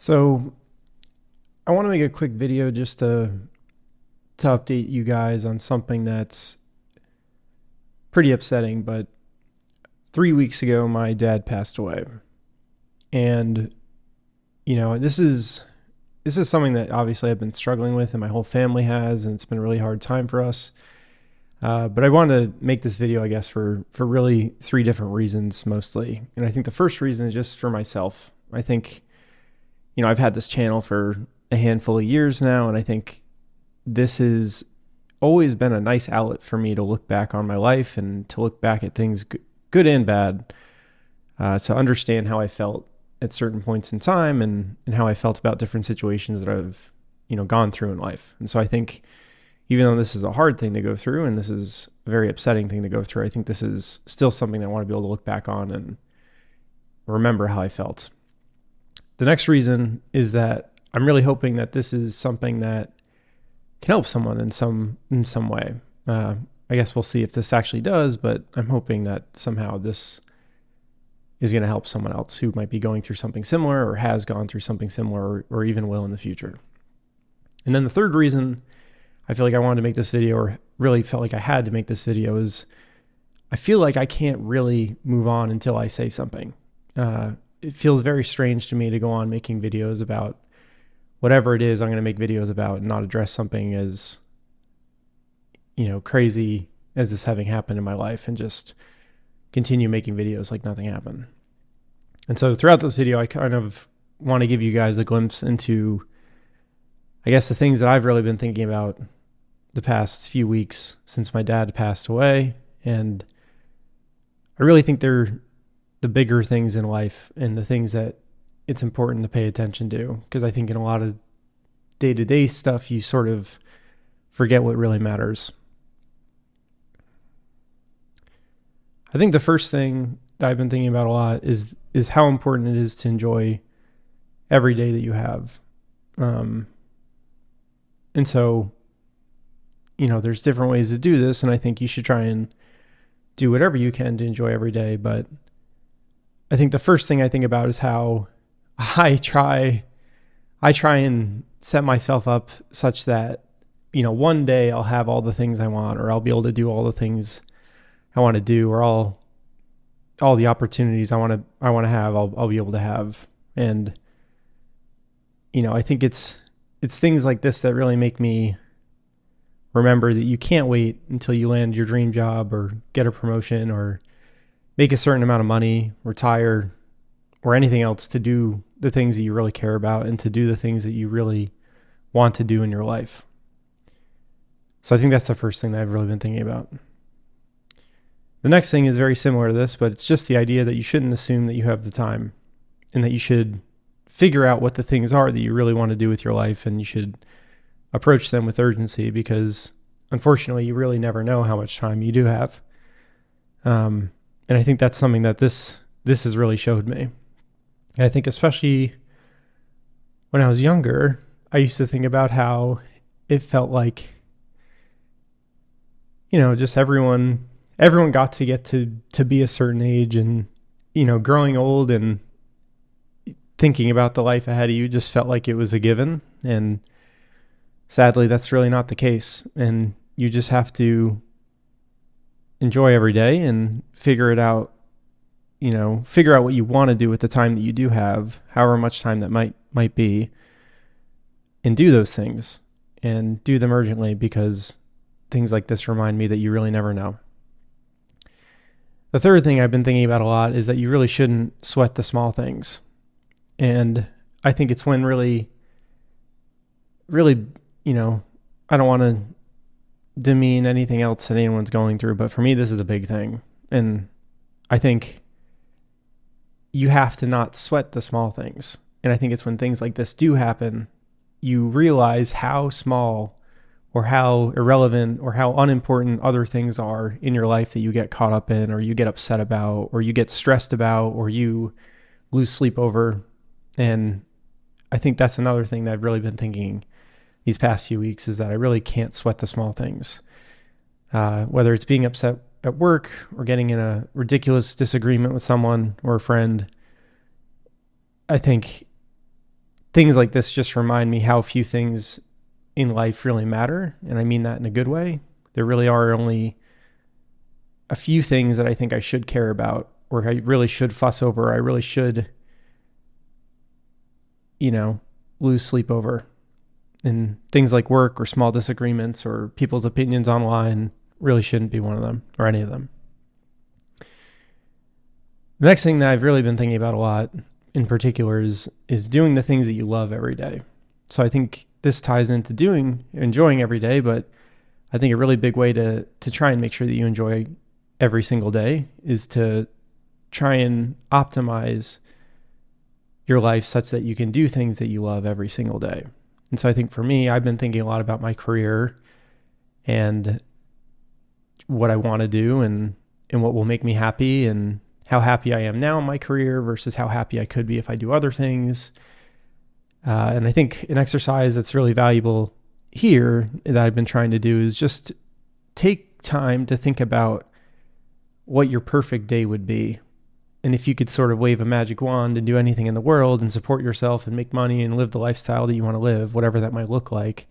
So I want to make a quick video just to update you guys on something that's pretty upsetting. But 3 weeks ago, my dad passed away, and this is something that obviously I've been struggling with, and my whole family has, and it's been a really hard time for us. But I wanted to make this video, I guess, for really three different reasons mostly. And I think the first reason is just for myself. I think I've had this channel for a handful of years now, and I think this has always been a nice outlet for me to look back on my life and to look back at things good and bad, to understand how I felt at certain points in time and how I felt about different situations that I've, gone through in life. And so I think even though this is a hard thing to go through and this is a very upsetting thing to go through, I think this is still something that I want to be able to look back on and remember how I felt. The next reason is that I'm really hoping that this is something that can help someone in some way. I guess we'll see if this actually does, but I'm hoping that somehow this is going to help someone else who might be going through something similar or has gone through something similar or even will in the future. And then the third reason I feel like I wanted to make this video, or really felt like I had to make this video, is I feel like I can't really move on until I say something. It feels very strange to me to go on making videos about whatever it is I'm going to make videos about and not address something as, crazy as this having happened in my life and just continue making videos like nothing happened. And so throughout this video, I kind of want to give you guys a glimpse into, I guess, the things that I've really been thinking about the past few weeks since my dad passed away. And I really think they're the bigger things in life and the things that it's important to pay attention to, because I think in a lot of day-to-day stuff, you sort of forget what really matters. I think the first thing that I've been thinking about a lot is how important it is to enjoy every day that you have. And so, there's different ways to do this, and I think you should try and do whatever you can to enjoy every day. But I think the first thing I think about is how I try and set myself up such that, one day I'll have all the things I want, or I'll be able to do all the things I want to do, or all the opportunities I want to have, I'll be able to have. And, I think it's things like this that really make me remember that you can't wait until you land your dream job or get a promotion or make a certain amount of money, retire, or anything else to do the things that you really care about and to do the things that you really want to do in your life. So I think that's the first thing that I've really been thinking about. The next thing is very similar to this, but it's just the idea that you shouldn't assume that you have the time, and that you should figure out what the things are that you really want to do with your life, and you should approach them with urgency, because unfortunately you really never know how much time you do have. And I think that's something that this has really showed me. And I think especially when I was younger, I used to think about how it felt like, just everyone got to get to be a certain age, and, growing old and thinking about the life ahead of you just felt like it was a given. And sadly, that's really not the case. And you just have to enjoy every day and figure it out, figure out what you want to do with the time that you do have, however much time that might be, and do those things and do them urgently, because things like this remind me that you really never know. The third thing I've been thinking about a lot is that you really shouldn't sweat the small things. And I think it's when really, I don't want to demean anything else that anyone's going through, but for me, this is a big thing. And I think you have to not sweat the small things. And I think it's when things like this do happen, you realize how small or how irrelevant or how unimportant other things are in your life that you get caught up in, or you get upset about, or you get stressed about, or you lose sleep over. And I think that's another thing that I've really been thinking these past few weeks, is that I really can't sweat the small things. Whether it's being upset at work or getting in a ridiculous disagreement with someone or a friend, I think things like this just remind me how few things in life really matter. And I mean that in a good way. There really are only a few things that I think I should care about, or I really should fuss over. I really should, lose sleep over. And things like work or small disagreements or people's opinions online really shouldn't be one of them, or any of them. The next thing that I've really been thinking about a lot in particular is doing the things that you love every day. So I think this ties into enjoying every day, but I think a really big way to try and make sure that you enjoy every single day is to try and optimize your life such that you can do things that you love every single day. And so I think for me, I've been thinking a lot about my career and what I want to do and what will make me happy and how happy I am now in my career versus how happy I could be if I do other things. And I think an exercise that's really valuable here that I've been trying to do is just take time to think about what your perfect day would be. And if you could sort of wave a magic wand and do anything in the world and support yourself and make money and live the lifestyle that you want to live, whatever that might look like,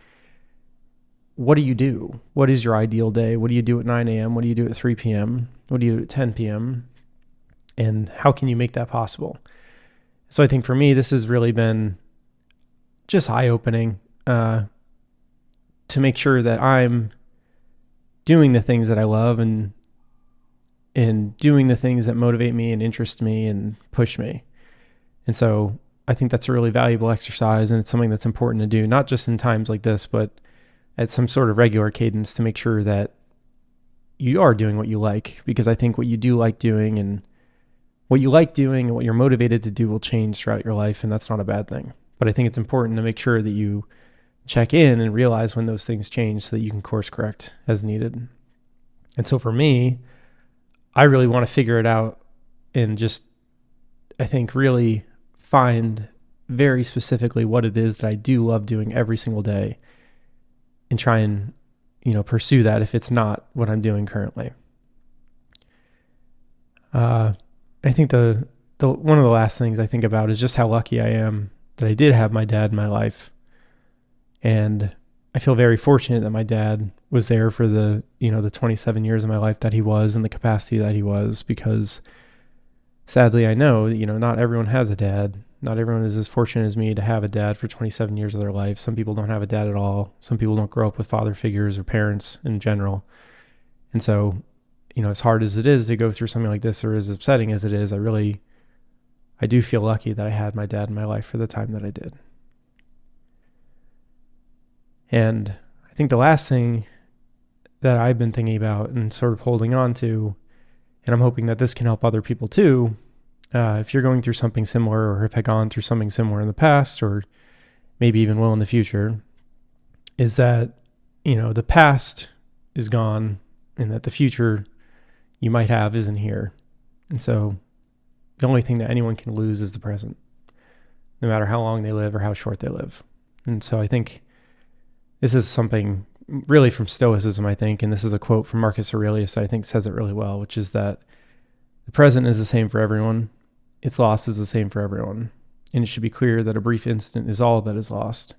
what do you do? What is your ideal day? What do you do at 9 a.m.? What do you do at 3 p.m.? What do you do at 10 p.m.? And how can you make that possible? So I think for me, this has really been just eye-opening to make sure that I'm doing the things that I love and doing the things that motivate me and interest me and push me. And so I think that's a really valuable exercise, and it's something that's important to do, not just in times like this, but at some sort of regular cadence to make sure that you are doing what you like, because I think what you do like doing and what you like doing and what you're motivated to do will change throughout your life, and that's not a bad thing. But I think it's important to make sure that you check in and realize when those things change so that you can course correct as needed. And so for me, I really want to figure it out and just, I think, really find very specifically what it is that I do love doing every single day and try and, pursue that if it's not what I'm doing currently. I think the one of the last things I think about is just how lucky I am that I did have my dad in my life. And I feel very fortunate that my dad was there for the 27 years of my life that he was in the capacity that he was, because sadly I know, not everyone has a dad. Not everyone is as fortunate as me to have a dad for 27 years of their life. Some people don't have a dad at all. Some people don't grow up with father figures or parents in general. And so, as hard as it is to go through something like this, or as upsetting as it is, I do feel lucky that I had my dad in my life for the time that I did. And I think the last thing that I've been thinking about and sort of holding on to, and I'm hoping that this can help other people too, if you're going through something similar or have gone through something similar in the past, or maybe even will in the future, is that, the past is gone and that the future you might have isn't here. And so the only thing that anyone can lose is the present, no matter how long they live or how short they live. And so I think this is something really from Stoicism, I think, and this is a quote from Marcus Aurelius that I think says it really well, which is that the present is the same for everyone. Its loss is the same for everyone. And it should be clear that a brief instant is all that is lost.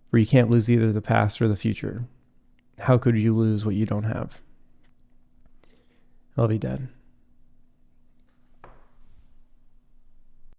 For you can't lose either the past or the future. How could you lose what you don't have? Love you, Dad.